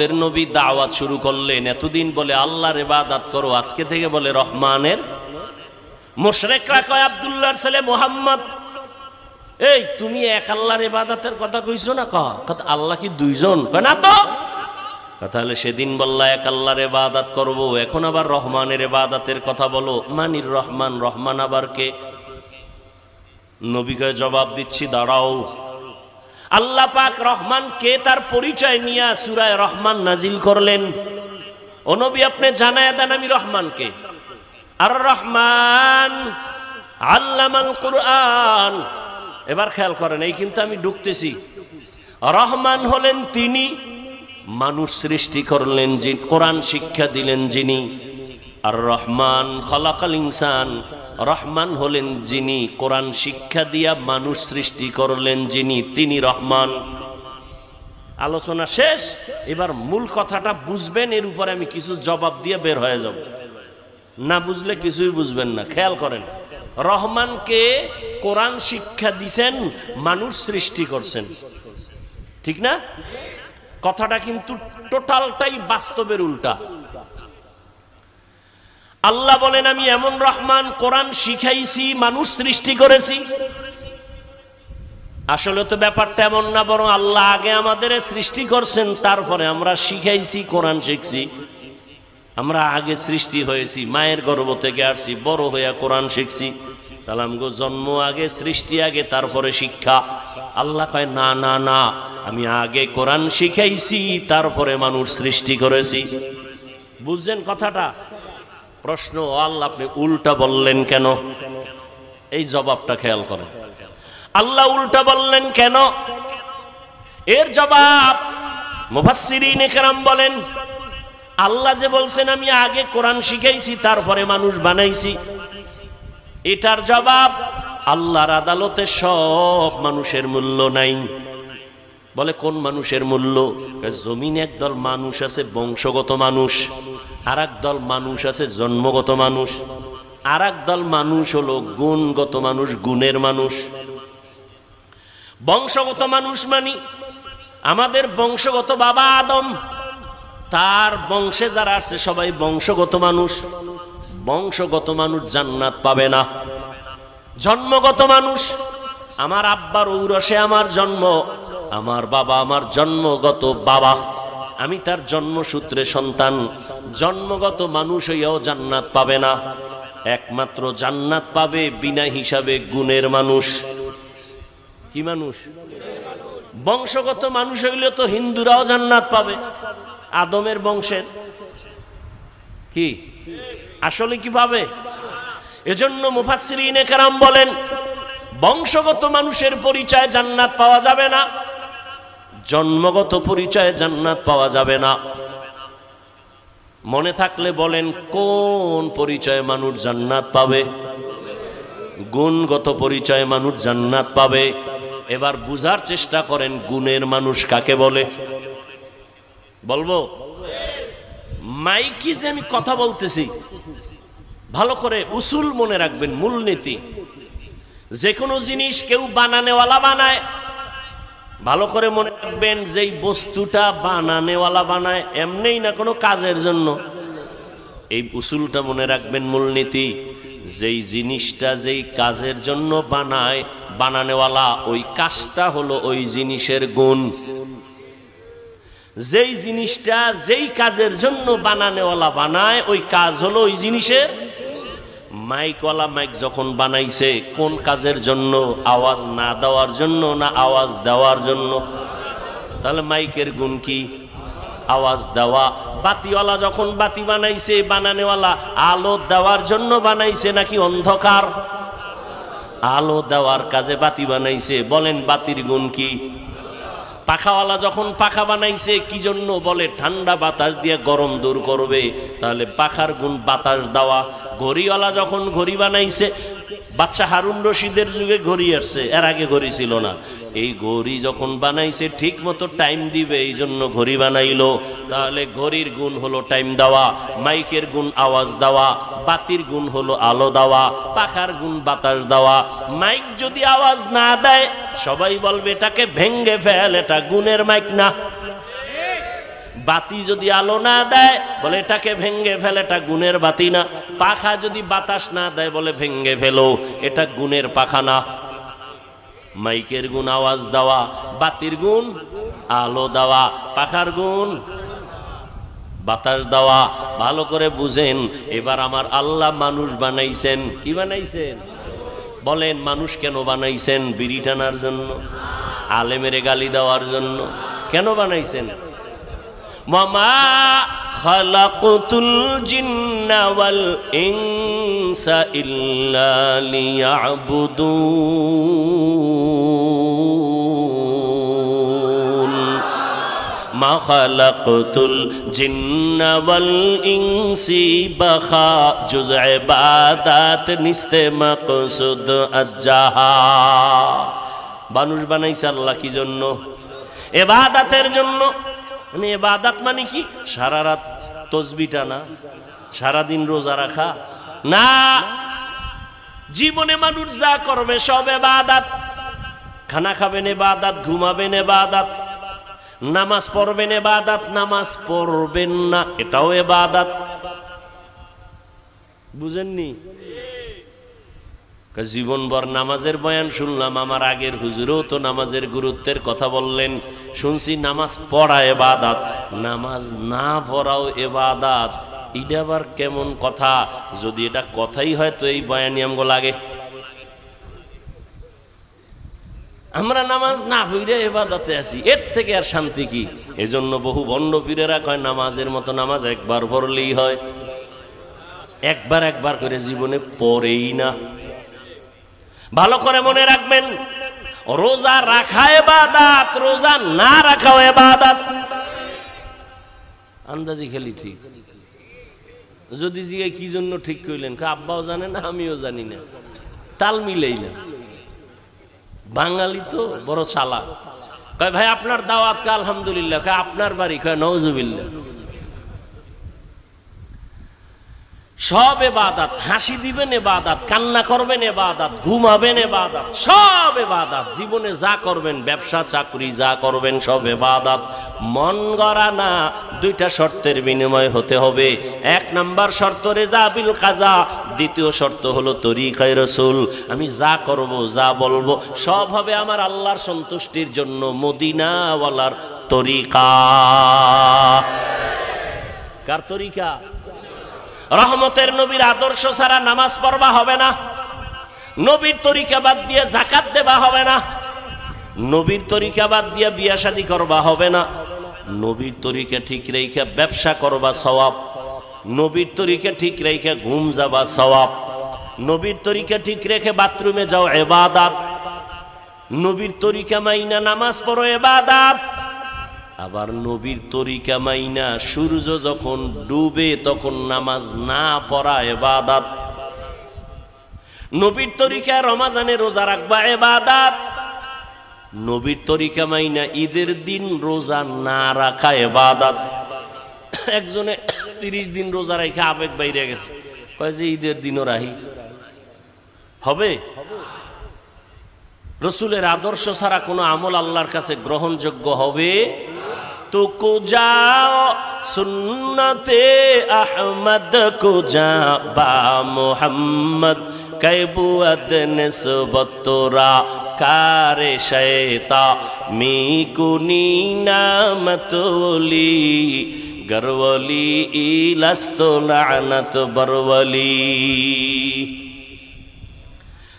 রহমতের নবী দাওয়াত শুরু করলেন। এতদিন বলে আল্লাহর ইবাদত করো, আজকে থেকে বলে রহমানের। মুশরিকরা কয় আব্দুল্লাহর ছেলে মুহাম্মদ, এই তুমি এক আল্লাহর ইবাদতের কথা কইছো না? কথা আল্লাহ কি দুইজন? কয় না তো। তাহলে সেদিন বললা এক আল্লাহর ইবাদত করব, এখন আবার রহমানের ইবাদতের কথা বলো। মানির রহমান, রহমান আবার কে? নবীকে জবাব দিচ্ছি, দাঁড়াও। আল্লাহ পাক রহমান কে তার পরিচয় নিয়ে সূরা রহমান নাজিল করলেন। ও নবী আপনি জানায়া দেন আমি রহমান কে। আর রহমান আল্লামাল কুরআন। এবার খেয়াল করেন, এই কিন্তু আমি ঢুকতেছি। রহমান হলেন তিনি, মানুষ সৃষ্টি করলেন যিনি, কোরআন শিক্ষা দিলেন যিনি। আর রহমান খলাকাল ইনসান, রহমান হলেন যিনি, কোরআন শিক্ষা দিয়া মানুষ সৃষ্টি করলেন যিনি, তিনি রহমান। আলোচনা শেষ। এবার মূল কথাটা বুঝবেন, এর উপরে আমি কিছু জবাব দিয়ে বের হয়ে যাব। না বুঝলে কিছুই বুঝবেন না। খেয়াল করেন, রহমানকে কোরআন শিক্ষা দিছেন, মানুষ সৃষ্টি করছেন, ঠিক না? কথাটা কিন্তু টোটালটাই বাস্তবের উল্টা। আল্লাহ বলেন আমি এমন রহমান, কোরআন শিখাইছি, মানুষ সৃষ্টি করেছি। আসলে তো ব্যাপারটা এমন না, বরং আল্লাহ আগে আমাদের সৃষ্টি করছেন, তারপরে আমরা শিখাইছি, কোরআন শিখছি। আমরা আগে সৃষ্টি হয়েছি, মায়ের গর্ভ থেকে আসছি, বড় হইয়া কোরআন শিখছি। তাহলে আমগো জন্ম আগে, সৃষ্টি আগে, তারপরে শিক্ষা। আল্লাহ কয় না না না, আমি আগে কোরআন শিখাইছি, তারপরে মানুষ সৃষ্টি করেছি। বুঝছেন কথাটা? প্রশ্ন, আল্লাহ আপনি উল্টা বললেন কেন? এই জবাবটা খেয়াল করেন, আল্লাহ উল্টা বললেন কেন? এর জবাব মুফাসসিরিনে কেরাম বলেন, আল্লাহ যে বলছেন আমি আগে কোরআন শিখাইছি, তারপরে মানুষ বানাইছি, এটার জবাব আল্লাহর আদালতে সব মানুষের মূল্য নাই। বলে কোন মানুষের মূল্য? জমিনে একদল মানুষ আছে বংশগত মানুষ, আর একদল মানুষ আছে জন্মগত মানুষ, আর একদল মানুষ হলো গুণগত মানুষ, গুণের মানুষ। বংশগত মানুষ মানি আমাদের বংশগত বাবা আদম, তার বংশে যারা আছে সবাই বংশগত মানুষ। বংশগত মানুষ জান্নাত পাবে না। জন্মগত মানুষ, আমার আব্বার ঔরসে আমার জন্ম, আমার বাবা আমার জন্মগত বাবা, আমি তার জন্মসূত্রে সন্তান। জন্মগত মানুষ হইয়াও জান্নাত পাবে না। একমাত্র জান্নাত পাবে বিনা হিসাবে গুণের মানুষ। কি মানুষ? বংশগত মানুষ হইলে তো হিন্দুরাও জান্নাত পাবে, আদমের বংশের। কি আসলে কি পাবে? এজন্য মুফাসসিরিনে কেরাম বলেন বংশগত মানুষের পরিচয় জান্নাত পাওয়া যাবে না, জন্মগত পরিচয়ে জান্নাত পাওয়া যাবে না। মনে থাকলে বলেন কোন পরিচয়ে মানুষ জান্নাত পাবে? গুণগত পরিচয়ে মানুষ জান্নাত পাবে। এবার বুঝার চেষ্টা করেন গুণের মানুষ কাকে বলে। বলবো মাইকি যে আমি কথা বলতেছি, ভালো করে উসুল মনে রাখবেন, মূলনীতি। যে কোনো জিনিস কেউ বানানেওয়ালা বানায়, ভালো করে মনে রাখবেন, যেই বস্তুটা বানানেওয়ালা বানায় এমনিই না, কোনো কাজের জন্য। এই উসুলটা মনে রাখবেন, মূলনীতি। যেই জিনিসটা যেই কাজের জন্য বানায় বানানেওয়ালা, ওই কাজটা হলো ওই জিনিসের গুণ। যেই জিনিসটা যেই কাজের জন্য বানানেওয়ালা বানায়, ওই কাজ হলো ওই জিনিসের। মাইকওয়ালা মাইক যখন বানাইছে কোন কাজের জন্য? আওয়াজ না দেওয়ার জন্য না আওয়াজ দেওয়ার জন্য? তাহলে মাইকের গুণ কি? আওয়াজ দেওয়া। বাতিওয়ালা যখন বাতি বানাইছে, বানানেওয়ালা আলো দেওয়ার জন্য বানাইছে নাকি অন্ধকার? আলো দেওয়ার কাজে বাতি বানাইছে। বলেন বাতির গুণ কি? পাখাওয়ালা যখন পাখা বানাইছে কি জন্য? বলে ঠান্ডা বাতাস দিয়ে গরম দূর করবে, তাহলে পাখার গুণ বাতাস দেওয়া। ঘড়িওয়ালা যখন ঘড়ি বানাইছে, বাদশাহ হারুন রশিদের যুগে ঘড়ি আসছে, এর আগে ঘড়ি ছিল না। এই ঘড়ি যখন বানাইছে ঠিক মতো টাইম দিবে, এই জন্য ঘড়ি বানাইলো। তাহলে ঘড়ির গুণ হলো টাইম দেওয়া, মাইকের গুণ আওয়াজ দেওয়া, বাতির গুণ হলো আলো দেওয়া, পাখার গুণ বাতাস দেওয়া। মাইক যদি আওয়াজ না দেয় সবাই বলবে এটাকে ভেঙ্গে ফেল, এটা গুণের মাইক না। বাতি যদি আলো না দেয় বলে এটাকে ভেঙ্গে ফেলে, এটা গুণের বাতি না। পাখা যদি বাতাস না দেয় বলে ভেঙ্গে ফেলো, এটা গুণের পাখা না। মাইকের গুণ আওয়াজ দেওয়া, বাতির গুণ আলো দেওয়া, পাখার গুণ বাতাস দেওয়া। ভালো করে বুঝেন। এবার আমার আল্লাহ মানুষ বানাইছেন, কি বানাইছেন বলেন? মানুষ কেন বানাইছেন? বিড়ি টানার জন্য? আলেমের গালি দেওয়ার জন্য? কেন বানাইছেন? মামা খালাকুতুল জিন্না ওয়াল ইনসা ইল্লা লিয়াবুদুন, মা খালাকুতুল জিন্না ওয়াল ইনসি বাখা জুজ ইবাদাত নিস্তে মাকসুদ আজ্জাহা। মানুষ বানাইছে আল্লাহ কি জন্য? ইবাদতের জন্য। মানে ইবাদত মানে কি? সারা রাত তাসবিহ টানা, সারাদিন রোজা রাখা না। জীবনে মানুষ যা করবে সব ইবাদত। খানা খাবেন ইবাদত, ঘুমাবেন ইবাদত, নামাজ পড়বেন ইবাদত, নামাজ পড়বেন না এটাও ইবাদত। বুঝেননি? জীবনভর নামাজের বয়ান শুনলাম, আমার আগের হুজুরও তো নামাজের গুরুত্বের কথা বললেন, শুনছি নামাজ পড়া ইবাদত, নামাজ না পড়াও ইবাদত। এটা আবার কেমন কথা? যদি এটা কথাই হয় তো এই বয়ানি আমগো লাগে। আমরা নামাজ না পড়ে ইবাদতে আছি, এর থেকে আর শান্তি কি? এজন্য বহু ভণ্ড পীরেরা কয় নামাজের মতো নামাজ একবার পড়লেই হয়। একবার একবার করে জীবনে পড়েই না। ভালো করে মনে রাখবেন, রোজা রাখা ইবাদত, রোজা না রাখাও ইবাদত। আন্দাজি খেলি ঠিক। যদি জিজ্ঞে কি জন্য ঠিক কইলেন, আব্বাও জানে না আমিও জানি না, তাল মিলেই না। বাঙালি তো বড় চালাক। কয় ভাই আপনার দাওয়াত কা? আলহামদুলিল্লাহ। কয় আপনার বাড়ি? কয় নওজুবিল্লাহ। সব ইবাদত। হাসি দিবেন ইবাদত, কান্না করবেন ইবাদত, ঘুমাবেন ইবাদত, সব ইবাদত। জীবনে যা করবেন, ব্যবসা চাকরি যা করবেন সব ইবাদত। মন গড়া না। দুইটা শর্তের বিনিময় হতে হবে। এক নাম্বার শর্ত রেজা বিল কাজা, দ্বিতীয় শর্ত হলো তরিকায়ে রাসূল। আমি যা করব, যা বলবো সব হবে আমার আল্লাহর সন্তুষ্টির জন্য, মদিনাওয়ালার তরিকা। কার তরিকা? রহমতের নবীর আদর্শ ছাড়া নামাজ পড়বা হবে না। নবীর তরিকা বাদ দিয়ে যাকাত দেবা হবে না। নবীর তরিকা বাদ দিয়ে বিয়া শাদী করবা হবে না। নবীর তরিকা ঠিক রেখে ব্যবসা করবা সওয়াব। নবীর তরিকা ঠিক রেখে ঘুম যাবা সওয়াব। নবীর তরিকা ঠিক রেখে বাথরুমে যাও ইবাদত। নবীর তরিকা মাইনা নামাজ পড়ো ইবাদত। আবার নবীর তরিকা মাইনা সূর্য যখন ডুবে তখন নামাজ না পড়া ইবাদত। নবীর তরিকা রমজানে রোজা রাখবা ইবাদত। নবীর তরিকা মাইনা ঈদের দিন রোজা না রাখা ইবাদত। একজনে 30 দিন রোজা রেখে আবেগ বাইরে গেছে, কয় যে ঈদের দিনও রাহি হবে? রসুলের আদর্শ ছাড়া কোনো আমল আল্লাহর কাছে গ্রহণযোগ্য হবে? তো কুজাও সুন্নতে আহমদ কুজা বা মুহাম্মদ কৈবুয়াদ নিসবতরা কারে শয়তা মি কুনি নামতলি গরওলি ইলাস্তু লানাত বরওলি।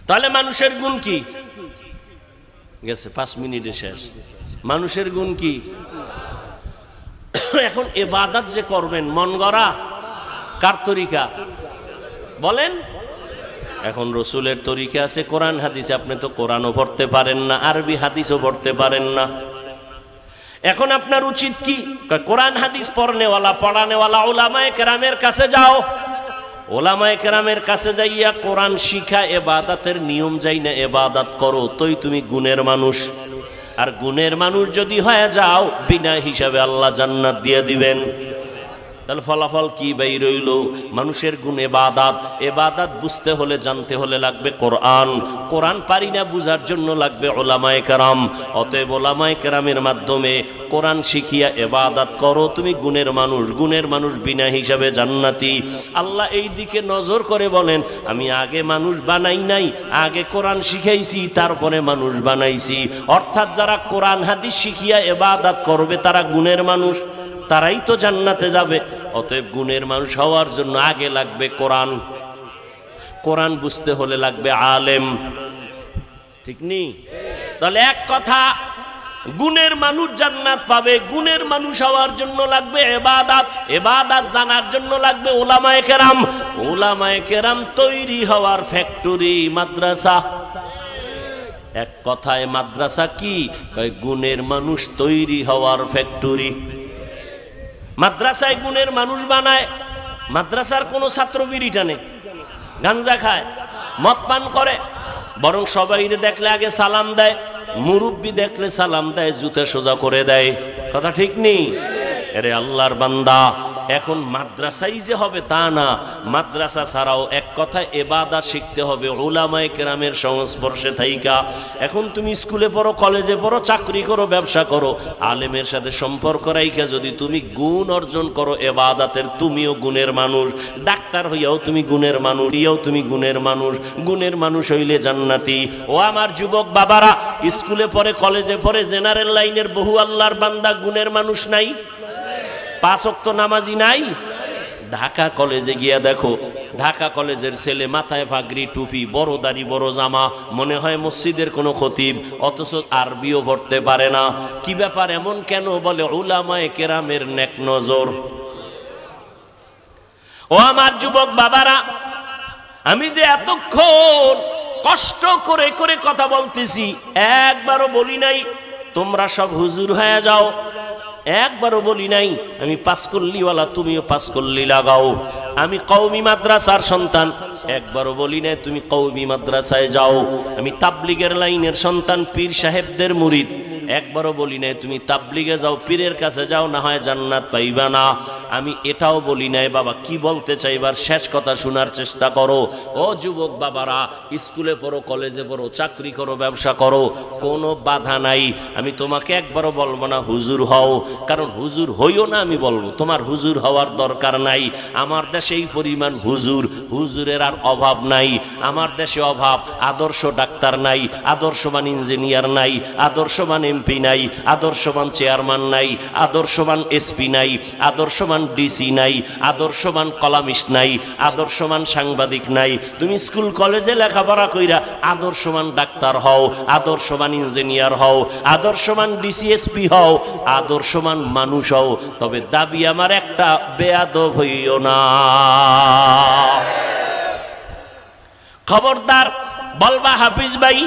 তাহলে মানুষের গুণ কি? গেছে 5 মিনিটে শেষ। মানুষের গুণ কি? এখন ইবাদত যে করবেন মন গড়া, কার তরিকা বলেন? এখন রসুলের তরিকা আছে কোরআন হাদিসে। আপনি তো কোরআনও পড়তে পারেন না, আরবি হাদিসও পড়তে পারেন না। এখন আপনার উচিত কি? কোরআন হাদিস পড়নেওয়ালা, পড়ানেওয়ালা উলামায়ে কেরামের কাছে যাও। ওলামায়ে কেরামের কাছে যাইয়া কোরআন শিখা ইবাদতের নিয়ম যাই না ইবাদত করো, তোই তুমি গুণের মানুষ। আর গুণের মানুষ যদি হয়ে যাও, বিনা হিসাবে আল্লাহ জান্নাত দিয়ে দিবেন। তাহলে ফলাফল কি বের রইল? মানুষের গুণ ইবাদত। ইবাদত বুঝতে হলে জানতে হলে লাগবে কোরআন। কোরআন পারি না বুঝার জন্য লাগবে উলামায়ে কেরাম। অতএব উলামায়ে কেরামের মাধ্যমে কোরআন শিখিয়া ইবাদত করো, তুমি গুণের মানুষ। গুণের মানুষ বিনা হিসাবে জান্নাতি। আল্লাহ এই দিকে নজর করে বলেন, আমি আগে মানুষ বানাই নাই, আগে কোরআন শিখাইছি, তারপরে মানুষ বানাইছি। অর্থাৎ যারা কোরআন হাদিস শিখিয়া ইবাদত করবে তারা গুণের মানুষ, তারাই তো জান্নাতে যাবে। অতএব গুণের মানুষ হওয়ার জন্য আগে লাগবে কোরআন। কোরআন বুঝতে হলে লাগবে আলেম, ঠিক নেই? তাহলে এক কথা, গুণের মানুষ জান্নাত পাবে। গুণের মানুষ হওয়ার জন্য লাগবে ইবাদত। ইবাদত জানার জন্য লাগবে উলামায়ে কেরাম। উলামায়ে কেরাম তৈরি হওয়ার ফ্যাক্টরি মাদ্রাসা। এক কথায় মাদ্রাসা কি? গুণের মানুষ তৈরি হওয়ার ফ্যাক্টরি। মাদ্রাসায় গুণের মানুষ বানায়। মাদ্রাসার কোনো ছাত্র বিড়ি টানে, গাঞ্জা খায়, মদ পান করে, বরং সবাই দেখলে আগে সালাম দেয়, মুরব্বি দেখলে সালাম দেয়, জুতে সোজা করে দেয়। কথা ঠিক নেই? আরে আল্লাহর বান্দা, এখন মাদ্রাসাই যে হবে তা না। মাদ্রাসা ছাড়াও এক কথায় ইবাদত শিখতে হবে উলামায়ে কেরামের সংস্পর্শে থাইকা। এখন তুমি স্কুলে পড়ো, কলেজে পড়ো, চাকরি করো, ব্যবসা করো, আলেমের সাথে সম্পর্ক রাইখা যদি তুমি গুণ অর্জন করো ইবাদতের, তুমিও গুণের মানুষ। ডাক্তার হইয়াও তুমি গুণের মানুষ, ইয়াও তুমি গুণের মানুষ। গুণের মানুষ হইলে জান্নাতি। ও আমার যুবক বাবারা, স্কুলে পড়ে, কলেজে পড়ে, জেনারেল লাইনের বহু আল্লাহর বান্দা গুণের মানুষ নাই? 5 ওয়াক্ত নামাজি নাই? ঢাকা কলেজে গিয়া দেখো, ঢাকা কলেজের ছেলে মাথায় পাগড়ি, টুপি, বড় দাড়ি, বড় জামা, মনে হয় মসজিদের কোনো খতিব, অথচ আরবিও পড়তে পারে না। কি ব্যাপার, এমন কেন? বলে উলামায়ে কেরামের নেক নজর। ও আমার যুবক বাবারা, আমি যে এতক্ষণ কষ্ট করে করে কথা বলতেছি, একবারও বলি নাই তোমরা সব হুজুর হয়ে যাও। একবারও বলি নাই আমি পাঁচকল্লিওয়ালা, তুমিও পাঁচকল্লি লাগাও। আমি কওমি মাদ্রাসার সন্তান, একবারও বলি নাই তুমি কওমি মাদ্রাসায় যাও। আমি তাবলিগের লাইনের সন্তান, পীর সাহেবদের মুরিদ, একবারও বলি নাই তুমি তাবলিগে যাও, পীরের কাছে যাও, না হয় জান্নাত পাইবা না। আমি এটাও বলি নাই। বাবা কি বলতে চাইবার শেষ কথা শোনার চেষ্টা করো। ও যুবক বাবারা, স্কুলে পড়ো, কলেজে পড়ো, চাকরি করো, ব্যবসা করো, কোনো বাধা নাই। আমি তোমাকে একবারও বলবো না হুজুর হও, কারণ হুজুর হইও না আমি বলবো, তোমার হুজুর হওয়ার দরকার নাই। আমার দেশে এই পরিমাণ হুজুর, হুজুরের আর অভাব নাই। আমার দেশে অভাব, আদর্শ ডাক্তার নাই, আদর্শবান ইঞ্জিনিয়ার নাই, আদর্শবান এমপি নাই, আদর্শবান চেয়ারম্যান নাই, আদর্শবান এসপি নাই, আদর্শবান ডিসি নাই, আদর্শবান কলামিস্ট নাই, আদর্শবান সাংবাদিক নাই। তুমি স্কুল কলেজে লেখাপড়া কইরা আদর্শবান ডাক্তার হও, আদর্শবান ইঞ্জিনিয়ার হও, আদর্শবান ডিসি এসপি হও, আদর্শবান মানুষ হও, তবে দাবি আমার একটা, বেয়াদব হইও না। খবরদার, বলবা হাফিজ ভাই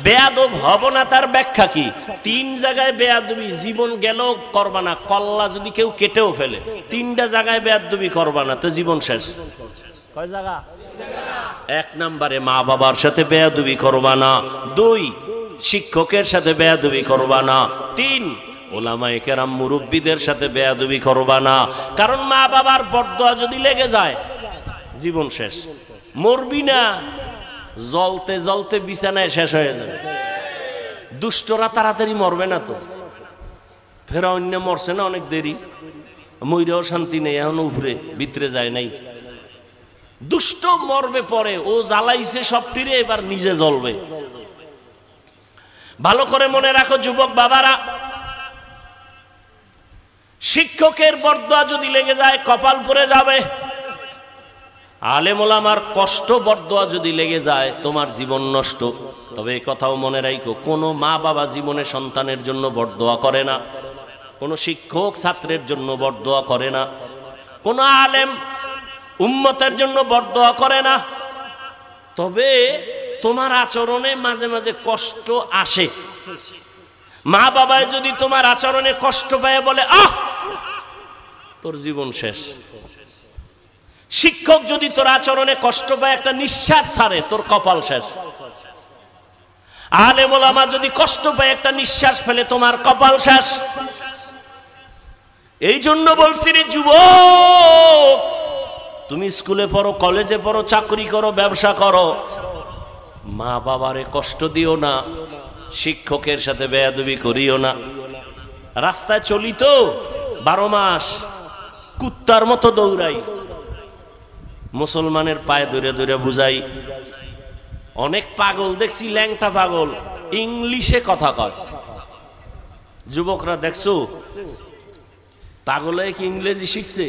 বেয়াদব হব না, তার ব্যাখ্যা কি? 3 জায়গায় বেয়াদবি, জীবন গেল করবা না। কল্লা যদি কেউ কেটেও ফেলে, 3টা জায়গায় বেয়াদবি করবা না, তো জীবন শেষ। কয় জায়গা? 1 নম্বরে মা বাবার সাথে বেয়াদবি করবা না, 2 শিক্ষকের সাথে বেয়াদবি করবা না, 3 উলামায়ে কেরাম মুরব্বিদের সাথে বেয়াদবি করবা না। কারণ মা বাবার বরদোয়া যদি লেগে যায়, জীবন শেষ। মরবি না, জ্বলতে জ্বলতে বিছানায় শেষ হয়ে যাবে। দুষ্টরা তাড়াতাড়ি মরবে না তো, ফেরাউন মরছে না অনেক দেরি, মইরাও শান্তি নেই, এখন উপরে ভিতরে যায় নাই। দুষ্ট মরবে পরে, ও জ্বালাইছে সবটিরে, এবার নিজে জ্বলবে। ভালো করে মনে রাখো যুবক বাবারা, শিক্ষকের বরদোয়া যদি লেগে যায় কপাল পুড়ে যাবে। আলেম ওলামার কষ্ট বরদোয়া যদি লেগে যায় তোমার জীবন নষ্ট। তবে এই কথাও মনে রাখো, কোনো মা বাবা জীবনে সন্তানের জন্য বরদোয়া করে না, কোনো শিক্ষক ছাত্রের জন্য বরদোয়া করে না, কোনো আলেম উম্মতের জন্য বরদোয়া করে না। তবে তোমার আচরণে মাঝে মাঝে কষ্ট আসে। মা বাবায় যদি তোমার আচরণে কষ্ট পায়, বলে আহ তোর জীবন শেষ। শিক্ষক যদি তোর আচরণে কষ্ট পায়, একটা নিঃশ্বাস ছাড়ে, তোর কপাল শেষ। আলেম ওলামা যদি কষ্ট পায়, একটা নিঃশ্বাস ফেলে, তোমার কপাল শেষ। এই জন্য বলছি রে যুবক, তুমি স্কুলে পড়ো, কলেজে পড়ো, চাকরি করো, ব্যবসা করো, মা বাবারে কষ্ট দিও না, শিক্ষকের সাথে বেয়াদবি করিও না। রাস্তায় চলি তো 12 মাস কুত্তার মতো দৌড়াই, মুসলমানের পায়ে ধরে ধরে বুঝাই। অনেক পাগল দেখছি, ল্যাংটা পাগল, ইংলিশে কথা কয়। যুবকরা দেখছো পাগল কি ইংরেজি শিখছে?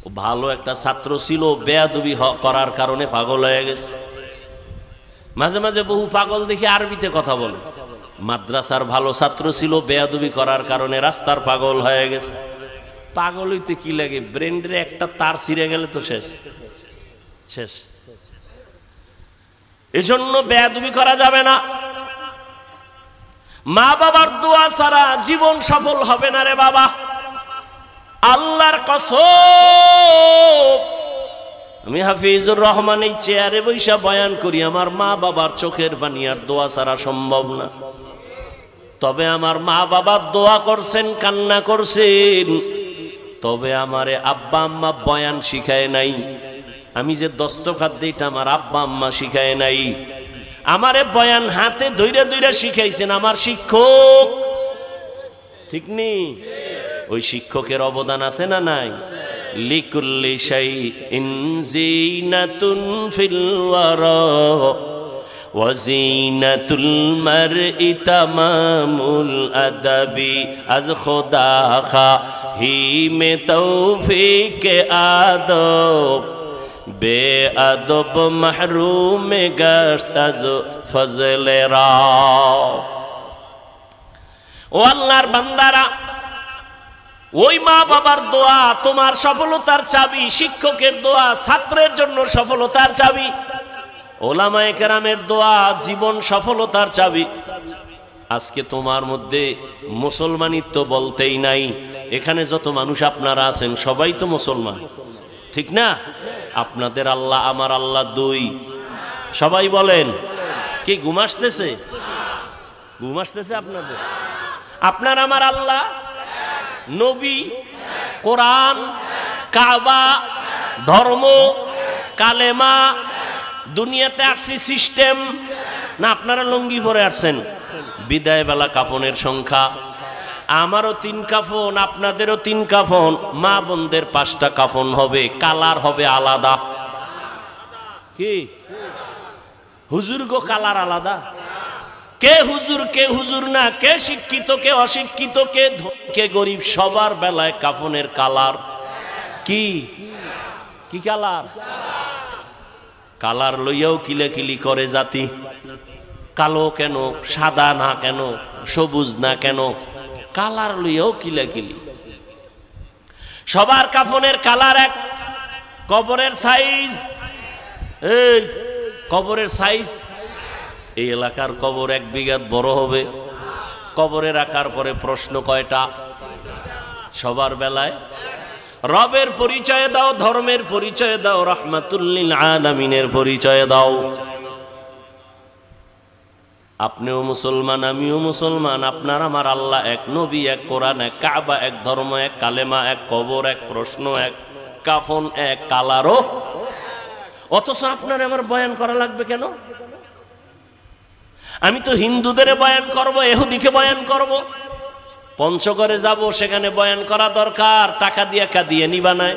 ও ভালো একটা ছাত্র ছিল, বেয়াদবি করার কারণে পাগল হয়ে গেছে। মাঝে মাঝে বহু পাগল দেখি আরবিতে কথা বলে। মাদ্রাসার ভালো ছাত্র ছিল, বেয়াদবি করার কারণে রাস্তার পাগল হয়ে গেছে। পাগল হইতে কি লাগে? ব্রেন্ডে একটা তার ছিঁড়ে গেলে তো শেষ শেষ। এজন্য বেয়াদবি করা যাবে না। মা বাবার দোয়া ছাড়া জীবন সফল হবে না রে বাবা, আল্লাহর কসম। আমি হাফিজুর রহমান এই চেয়ারে বৈশা বয়ান করি, আমার মা বাবার চোখের পানি আর দোয়া ছাড়া সম্ভব না। তবে আমার মা বাবার দোয়া করছেন, কান্না করছেন, তবে আমারে আব্বা আম্মা বয়ান শিখায় নাই। আমি যে দস্তখত দিইটা আমার আব্বা আম্মা শিখায় নাই। আমারে বয়ান হাতে ধইরা ধইরা শিখাইছেন আমার শিক্ষক, ঠিক নেই? ওই শিক্ষকের অবদান আছে না নাই? লিকুল্লি শাইইন যিনাতুন ফিল ওয়ারা ওয়া যিনাতুল মারই তামামুল আদাবি আজ খোদা খাহি মে তৌফিক আদব বেআদব মাহরুম গশত আজ ফজলে রা। ও আল্লাহর বান্দারা, ওই মা বাবার দোয়া তোমার সফলতার চাবি, শিক্ষকের দোয়া ছাত্রের জন্য সফলতার চাবি, ওলামায়ে কেরামের দোয়া জীবন সফলতার চাবি। আজকে তোমার মধ্যে মুসলমানিত্ব বলতেই নাই। এখানে যত মানুষ আপনারা আছেন সবাই তো মুসলমান, ঠিক না? আপনাদের আল্লাহ আমার আল্লাহ দুই, সবাই বলেন। কি ঘুম আসতেছে? ঘুম আসতেছে আপনাদের? আপনার আমার আল্লাহ, নবী, কোরআন, কাবা, ধর্ম, কালেমা, দুনিয়াতে আসছি সিস্টেম না? আপনারা লুঙ্গি পরে আসছেন। বিদায় বেলা কাফনের সংখ্যা, আমারও 3 কাফন, আপনাদেরও 3 কাফন, মা বোনদের 5টা কাফন হবে, কালার হবে আলাদা। কি হুজুর গো, কালার আলাদা। কে হুজুর কে হুজুর না, কে শিক্ষিত কে অশিক্ষিত, কে গরিব, সবার বেলায় কাফনের কালার কি? কি কালার? কালার লইয়াও কিলাকিলি করে জাতি। কালো কেন, সাদা না কেন, সবুজ না কেন, কালার লইয়াও কিলাকিলি। সবার কাফনের কালার এক, কবরের সাইজ। এই কবরের সাইজ, এই এলাকার কবর 1 বিঘা বড় হবে। কবরে রাখার পরে প্রশ্ন কয়টা? সবার বেলায় রবের পরিচয় দাও, ধর্মের পরিচয় দাও, রাহমাতুল লিল আলামিনের পরিচয় দাও। আপনিও মুসলমান, আমিও মুসলমান, আপনার আমার আল্লাহ এক, নবী এক, কোরআন এক, কাবা এক, ধর্ম এক, কালেমা এক, কবর এক, প্রশ্ন এক, কাফন এক, কালারও। অথচ আপনার আমার বয়ান করা লাগবে কেন? আমি তো হিন্দুদের বয়ান করব, ইহুদিকে বয়ান করব। পঞ্চগড়ে যাব, সেখানে বয়ান করা দরকার, টাকা দিয়ে কাঁদিয়ে নিবা নাই।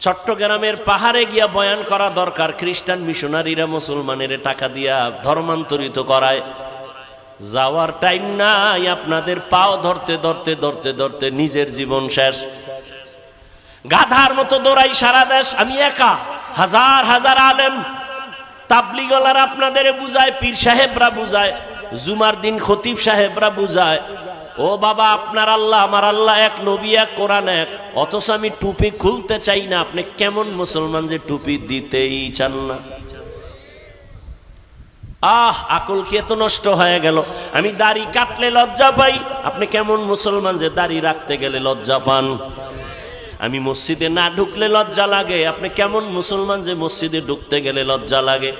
চট্টগ্রামের পাহাড়ে গিয়া বয়ান করা দরকার, খ্রিস্টান মিশনারিরা মুসলমানের টাকা দিয়া ধর্মান্তরিত করায়। যাওয়ার টাইম নাই আপনাদের, পাও ধরতে ধরতে ধরতে ধরতে নিজের জীবন শেষ। গাধার মতো দৌড়াই সারা দেশ, আমি একা, হাজার হাজার আলেম তাবলিগলার আপনাদের বুঝায়, পীর সাহেবরা বুঝায়, জুমার দিন খতিব সাহেবরা বুঝায়, ও বাবা আপনার আল্লাহ আমার আল্লাহ এক, নবী এক, কোরআন এক। অথচ আমি টুপি খুলতে চাই না। আপনি কেমন মুসলমান যে টুপি দিতেই চান না? আকল কি এত নষ্ট হয়ে গেল? আমি দাড়ি কাটলে লজ্জা পাই, আপনি কেমন মুসলমান যে দাড়ি রাখতে গেলে লজ্জা পান? আমি মসজিদে না ঢুকলে লজ্জা লাগে, আপনি কেমন মুসলমান যে মসজিদে ঢুকতে গেলে লজ্জা লাগে?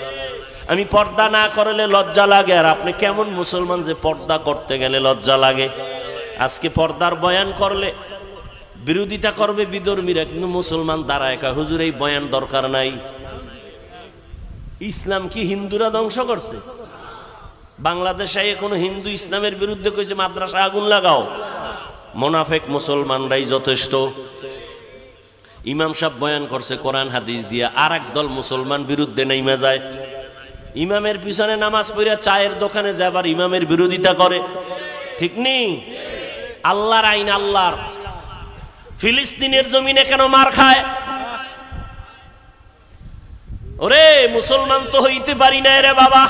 আমি পর্দা না করলে লজ্জা লাগে, আর আপনি কেমন মুসলমান যে পর্দা করতে গেলে লজ্জা লাগে? আজকে পর্দার বয়ান করলে বিরোধিতা করবে বিধর্মীরা, কিন্তু মুসলমান দাঁড়ায় কয় হুজুর এই বয়ান দরকার নাই। ইসলাম কি হিন্দুরা ধ্বংস করছে? বাংলাদেশে কোনো হিন্দু ইসলামের বিরুদ্ধে কইছে মাদ্রাসা আগুন লাগাও? মোনাফেক মুসলমানরাই যথেষ্ট। ইমাম সাহেব বয়ান করছে কোরআন হাদিস দিয়া, আর এক দল মুসলমান বিরুদ্ধে নেমে যায়। ইমামের পিছনে নামাজ পড়িয়া চায়ের দোকানে যায়, আবার ইমামের বিরোধিতা করে। ঠিক নেই? আল্লাহর আইন আল্লাহর। ফিলিস্তিনের জমিনে কেন মার খায়? ওরে মুসলমান তো হইতে পারি না রে বাবা।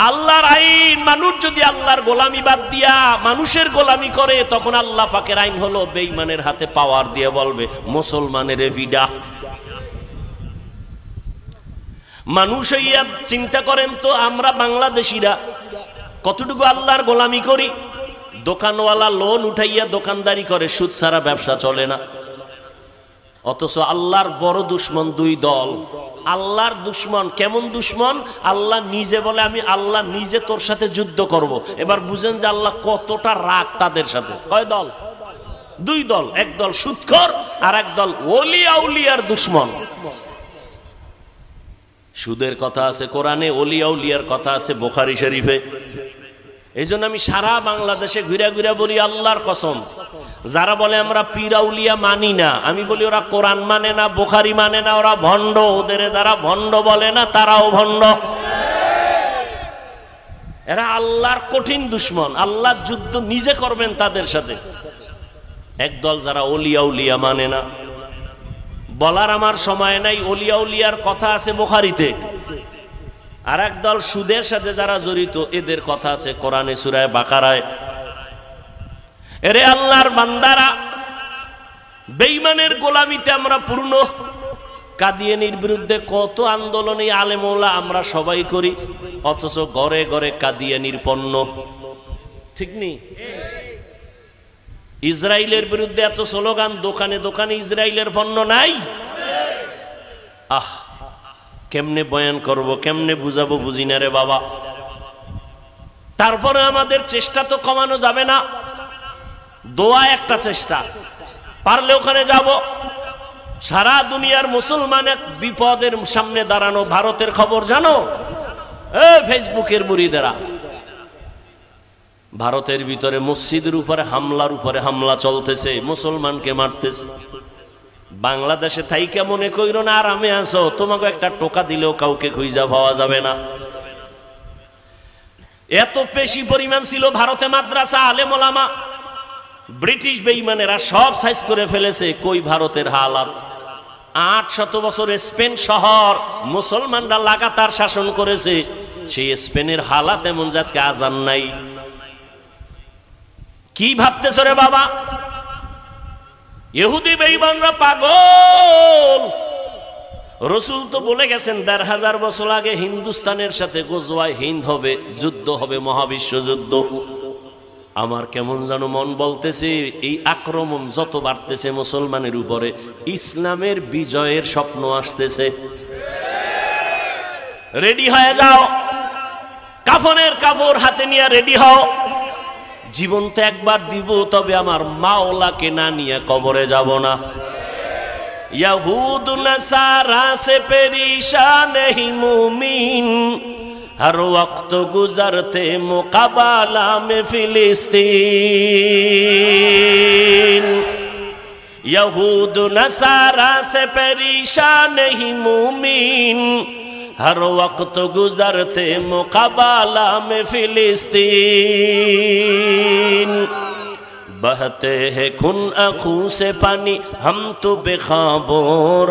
আল্লাহর আইন, মানুষ যদি আল্লাহর গোলামি বাদ দিয়া মানুষের গোলামি করে, তখন আল্লাহ পাকের আইন হলো বেঈমানের হাতে পাওয়ার দিয়ে বলবে মুসলমানের ভিডা। মানুষ হইয়া চিন্তা করেন তো, আমরা বাংলাদেশিরা কতটুকু আল্লাহর গোলামি করি? দোকানওয়ালা লোন উঠাইয়া দোকানদারি করে, সুদ ছাড়া ব্যবসা চলে না। অথচ আল্লাহর বড় দুশ্মন দুই দল। আল্লাহর দুশ্মন কেমন দুশ্মন? আল্লাহ নিজে বলে আমি আল্লাহ নিজে তোর সাথে যুদ্ধ করব। এবার বুঝেন যে আল্লাহ কতটা রাগ তাদের সাথে। কয় দল? দুই দল। এক দল সুদখোর, আর এক দল ওলি আউলিয়ার দুশ্মন। সুদের কথা আছে কোরআনে, ওলি আউলিয়ার কথা আছে বুখারী শরীফে। এই জন্য আমি সারা বাংলাদেশে ঘুরে ঘুরে বলি আল্লাহর কসম, যারা বলে আমরা পীর আউলিয়া মানি না, আমি বলি ওরা কোরআন মানে না, বুখারী মানে না, ওরা ভণ্ড। ওদের যারা ভণ্ড বলে না তারাও ভণ্ড। এরা আল্লাহর কঠিন দুশ্মন। আল্লাহর যুদ্ধ নিজে করবেন তাদের সাথে। একদল যারা ওলি আউলিয়া মানে না, বলার আমার সময় নাই, ওলি আউলিয়ার কথা আছে বুখারীতে। আর একদল সুদের সাথে যারা জড়িত, এদের কথা আছে কোরআনে সূরা বাকারায়। এরে আল্লাহর বান্দারা, বেঈমানের গোলামিতে আমরা পূর্ণ। কাদিয়ানীর বিরুদ্ধে কত আন্দোলনে আলেম ওলামা আমরা সবাই করি, অথচ ঘরে ঘরে কাদিয়ানীর পণ্য। ঠিক নেই? ইসরায়েলের বিরুদ্ধে এত স্লোগান, দোকানে দোকানে ইসরায়েলের পণ্য নাই। কেমনে বয়ান করব, কেমনে বুঝাবো, বুঝি না রে বাবা। তারপরে আমাদের চেষ্টা তো কমানো যাবে না। দোয়া একটা চেষ্টা, পারলে ওখানে যাব। সারা দুনিয়ার মুসলমান এক বিপদের সামনে দাঁড়ানো। ভারতের খবর জানো? ফেসবুকের মুরিদেরা ভারতের ভিতরে মসজিদের উপরে হামলা চলতেছে, মুসলমানকে মারতেছে। বাংলাদেশে থাইকা মনে কইরো না আরামে আছো, তোমাকে একটা টোকা দিলেও কাউকে খুঁজা পাওয়া যাবে না। এত বেশি পরিমাণ ছিল ভারতে মাদ্রাসা, আলেম ওলামা। ব্রিটিশ বেঈমানেরা সব সাইজ করে ফেলেছে। কই ভারতের হালাত? 800 বছর স্পেন শহর মুসলমানরা লাগাতার শাসন করেছে। সেই স্পেনের হালাত এমন যে আজকে আজান নাই। কি ভাবতেছ রে বাবা? ইহুদি বেঈমানরা পাগল। রাসূল তো বলে গেছেন ১৫০০ বছর আগে হিন্দুস্তানের সাথে গজওয়ায়ে হিন্দ হবে, যুদ্ধ হবে, মহাবিশ্ব যুদ্ধ। আমার কেমন যেন মন বলতেছে এই আক্রমণ যত বাড়তেছে মুসলমানের উপরে, ইসলামের বিজয়ের স্বপ্ন আসতেছে। রেডি হয়ে যাও, কাফনের কাপড় হাতে নিয়ে রেডি হও। জীবন তো একবার দিব, তবে আমার মাওলাকে না নিয়ে কবরে যাব না। यहूद नसारा से परेशान नहीं मुमीन, हर वक्त गुजरते मुकाबला में फिलिस्तीन। यहूद नसारा से परेशान नहीं मुमीन, हर वक्त गुजरते मुकाबला में फिलिस्तीन। बहते हैं खून आँखों से पानी हम तो बेखबर,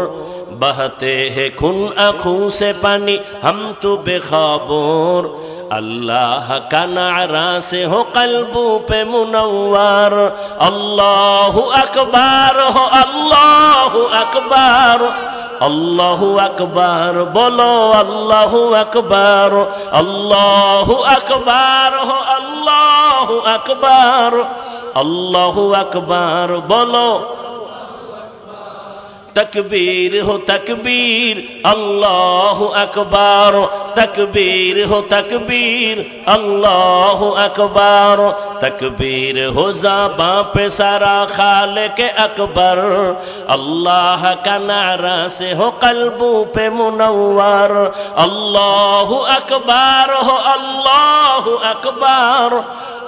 बहते हैं खून आँखों से पानी हम तो बेखबर। अल्लाह का नारा से हो कल्बों पे मुनव्वर, अल्लाहु अकबर हो, अल्लाहु अकबर, अल्लाहु अकबर बोलो, अल्लाहु अकबर, अल्लाहु अकबर हो, अल्लाहु अकबर, अल्लाहु अकबर बोलो। तकबीर हो तकबीर, अल्लाहु अकबर, तकबीर हो तकबीर अल्लाह अकबर, तकबीर हो ज़बां पे सारा खालिक अकबर, अल्लाह का नारा से हो कल्बों पे मुनव्वर, अल्लाह अकबर हो अल्लाह अकबर,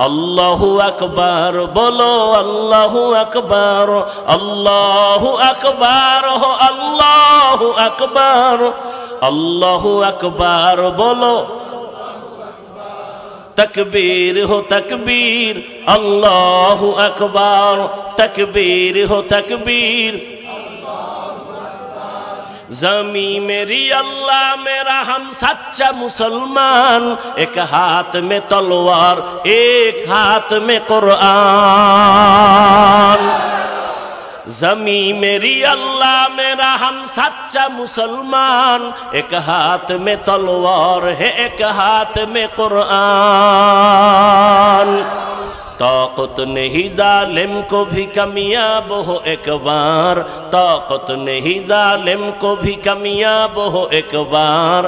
अल्लाहु अकबर बोलो अल्लाहु अकबर, अल्लाहु अकबर हो अल्लाहु अकबर, अल्लाहु अकबर बोलो, तकबीर हो तकबीर अल्लाहु अकबर, तकबीर हो तकबीर, ज़मी मेरी अल्लाह मेरा हम सच्चा मुसलमान, एक हाथ में तलवार एक हाथ में कुरान, ज़मी मेरी अल्लाह मेरा हम सच्चा मुसलमान, एक हाथ में तलवार है एक हाथ में कुरान, ताकत नहीं जालिम को भी कामयाब हो एक बार, ताकत नहीं जालिम को भी कामयाब हो एक बार,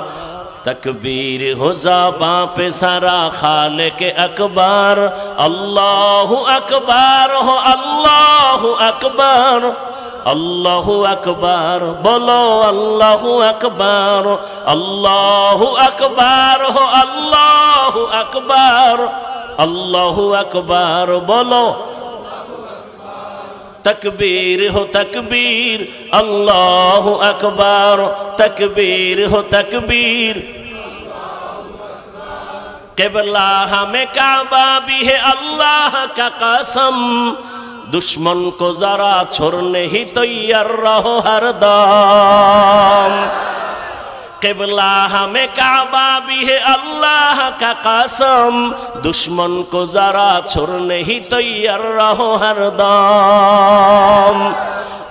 तकबीर हो ज़बां पे सारा खालिक अकबर, अल्लाहु अकबर हो अल्लाहु अकबर, अल्लाहु अकबर बोलो अल्लाहु अकबर, अल्लाहु अकबर हो अल्लाहु अकबर, अल्लाहु अकबर बोलो, तकबीर हो तकबीर अल्लाहु अकबर, तकबीर हो तकबीर, क़िबला हमें काबा भी है अल्लाह का कसम, दुश्मन को जरा छोड़ने ही तैयार रहो हरदम, क़िबला हमें काबा भी है अल्लाह का कसम, दुश्मन को जरा छोड़ने ही तैयार रहो हरदम,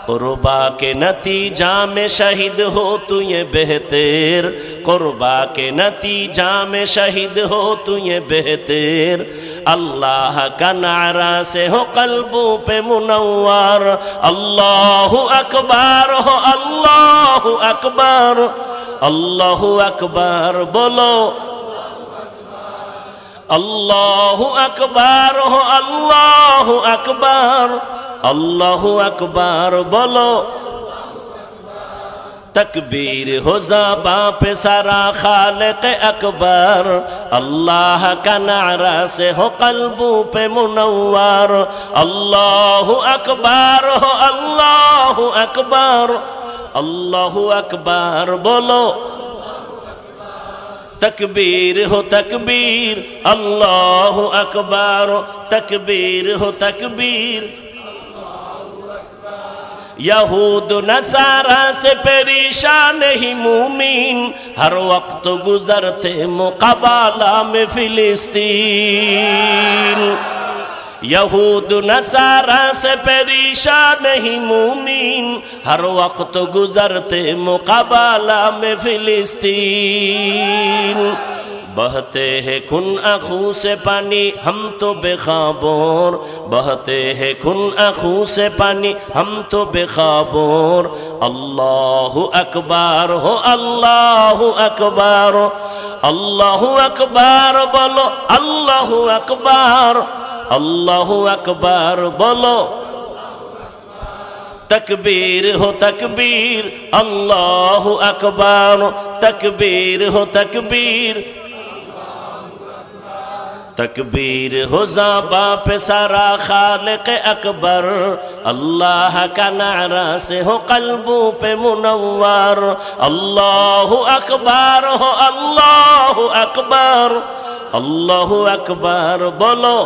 कुर्बा के नतीजा में शहीद हो तू ये बेहतर, कुर्बा के नतीजा में शहीद हो तू ये बेहतर, अल्लाह का नारा से हो कल्बों पे मुनव्वर, अल्लाहु अकबर हो अल्लाहु अकबर, अल्लाहु अकबर बोलो, अल्लाहु अकबर हो अल्लाहु अकबर, अल्लाहु अकबर बोलो, तकबीर हो ज़बां पे सारा खालिक अकबर, अल्लाह का नारा से हो कल्बों पे मुनव्वर, अल्लाहु अकबर हो अल्लाहु अकबर, अल्लाहु अकबर बोलो, तकबीर हो तकबीर अल्लाहु अकबर, तकबीर हो तकबीर, यहूद नसारा से परेशान ही मूमिन, हर वक्त गुजरते मुकाबला में फिलिस्तीन, यहूद नसारा से परेशान ही मूमिन, हर वक्त गुजरते मुकाबला में फिलिस्तीन, बहते हैं खून आँखों से पानी हम तो बेखबर, बहते हैं खून आँखों से पानी हम तो बेखबर, अल्लाहु अकबर हो अल्लाहु अकबर, अल्लाहु अकबर बोलो अल्लाहु अकबर, अल्लाहु अकबर बोलो, तकबीर हो तकबीर अल्लाहु अकबर, तकबीर हो तकबीर, तकबीर हो ज़बां पे सारा खालिक अकबर, अल्लाह का नारा से हो कल्बों पे मुनव्वर, अल्लाहु अकबर हो अल्लाहु अकबर, अल्लाहु अकबर बोलो,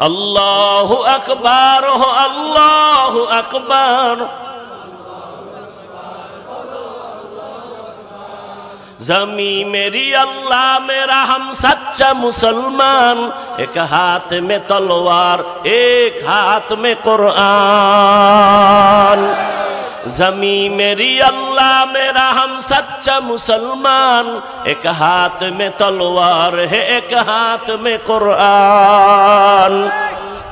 अल्लाहु अकबर हो अल्लाहु अकबर, ज़मी मेरी अल्लाह मेरा हम सच्चा मुसलमान, एक हाथ में तलवार एक हाथ में कुरान, ज़मी मेरी अल्लाह मेरा हम सच्चा मुसलमान, एक हाथ में तलवार है एक हाथ में कुरान,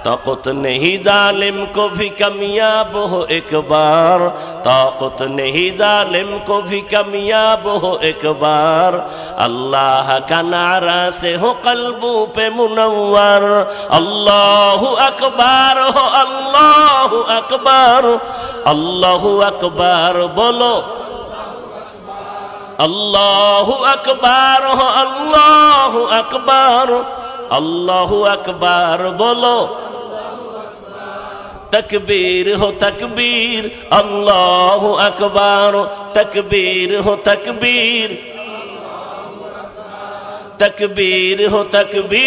ताकत नहीं जालिम को भी कामयाब हो एक बार, ताकत नहीं जालिम को भी कामयाब हो एक बार, अल्लाह का नारा से हो कल्बों पे मुनव्वर। अल्लाहु अकबर हो, अल्लाहु अकबर, अल्लाहु अकबर बोलो, अल्लाहु अकबर हो, अल्लाहु अकबर, अल्लाहु अकबर बोलो। तकबीर हो तकबीर, अल्लाहु अकबर, तकबीर हो तकबीर, तकबीर हो तकबीर,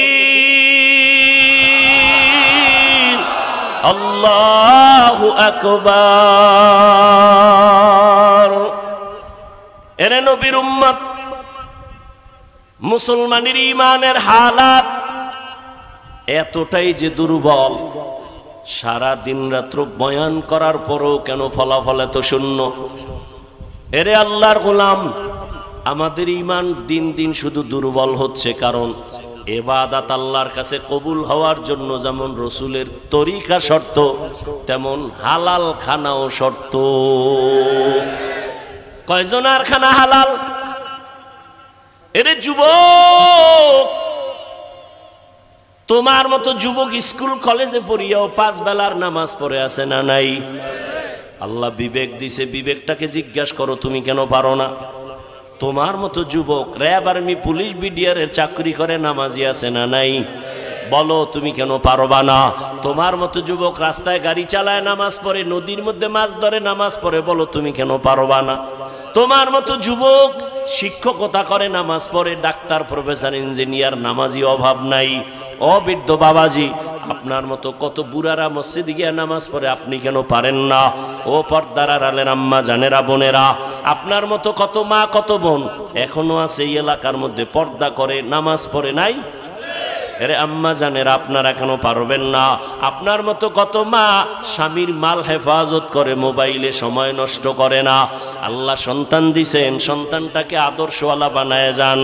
अल्लाहु अकबर। এরে নবীর উম্মত, মুসলমানের ঈমানের হালাত এতটাই যে দুর্বল, সারা দিন রাত্র বয়ান করার পরও কেন ফলাফল এত শূন্য? এরে আল্লাহর গোলাম, আমাদের ঈমান দিন দিন শুধু দুর্বল হচ্ছে, কারণ ইবাদত আল্লাহর কাছে কবুল হওয়ার জন্য যেমন রসুলের তরিকা শর্ত, তেমন হালাল খানাও শর্ত। কয়জনার খানা হালাল? এরে যুবক, তোমার মতো যুবক স্কুল কলেজে পড়িয়াও 5 বেলার নামাজ পড়ে আছে না নাই? আল্লাহ বিবেক দিছে, বিবেকটাকে জিজ্ঞাসা করো তুমি কেন পারো না? তোমার মতো যুবক র্যাব আর্মি পুলিশ বিডিআরের চাকরি করে নামাজি আছে না নাই? বলো তুমি কেন পারবা না? তোমার মতো যুবক রাস্তায় গাড়ি চালায় নামাজ পড়ে, নদীর মধ্যে মাছ ধরে নামাজ পড়ে, বলো তুমি কেন পারবা না? তোমার মতো যুবক শিক্ষকতা করে নামাজ পড়ে, ডাক্তার প্রফেসর ইঞ্জিনিয়ার নামাজি অভাব নাই। ও বৃদ্ধ বাবাজি, আপনার মতো কত বুড়ারা মসজিদে গিয়ে নামাজ পড়ে, আপনি কেন পারেন না? ও পর্দার আড়ালের আম্মা জানেরা বোনেরা, আপনার মতো কত মা কত বোন এখনো আছে এই এলাকার মধ্যে পর্দা করে নামাজ পড়ে নাই? এরে আম্মা জানেরা, আপনারা কেন পারবেন না? আপনার মতো কত মা স্বামীর মাল হেফাজত করে, মোবাইলে সময় নষ্ট করে না। আল্লাহ সন্তান দিছেন, সন্তানটাকে আদর্শওয়ালা বানায় যান,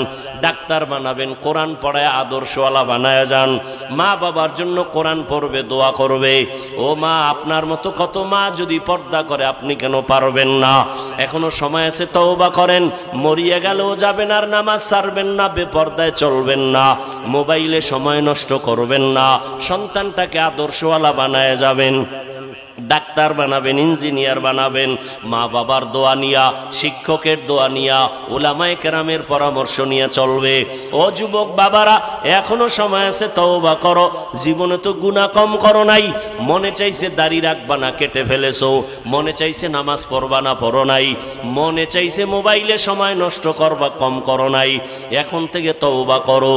ডাক্তার বানাবেন, কোরআন পড়ায় আদর্শওয়ালা বানায় যান। মা বাবার জন্য কোরআন পড়বে, দোয়া করবে। ও মা, আপনার মতো কত মা যদি পর্দা করে, আপনি কেন পারবেন না? এখনো সময় আছে, তওবা করেন। মরিয়া গেলেও যাবেন আর নামাজ ছাড়বেন না, বেপর্দায় চলবেন না, মোবাইলে সময় নষ্ট করবেন না, সন্তানটাকে আদর্শওয়ালা বানায় যাবেন, ডাক্তার বানাবেন, ইঞ্জিনিয়ার বানাবেন। মা বাবার দোয়া নিয়া, শিক্ষকের দোয়া নিয়া, উলামায়ে কেরামের পরামর্শ নিয়ে চলবে। ও যুবক বাবারা, এখনো সময় আছে, তওবা করো। জীবনে তো গুনাহ কম করো নাই। মনে চাইছে দাড়ি রাখবা না, কেটে ফেলেছো। মনে চাইছে নামাজ পড়বা না, পড়ো নাই। মনে চাইছে মোবাইলে সময় নষ্ট করবা, কম করো নাই। এখন থেকে তওবা করো।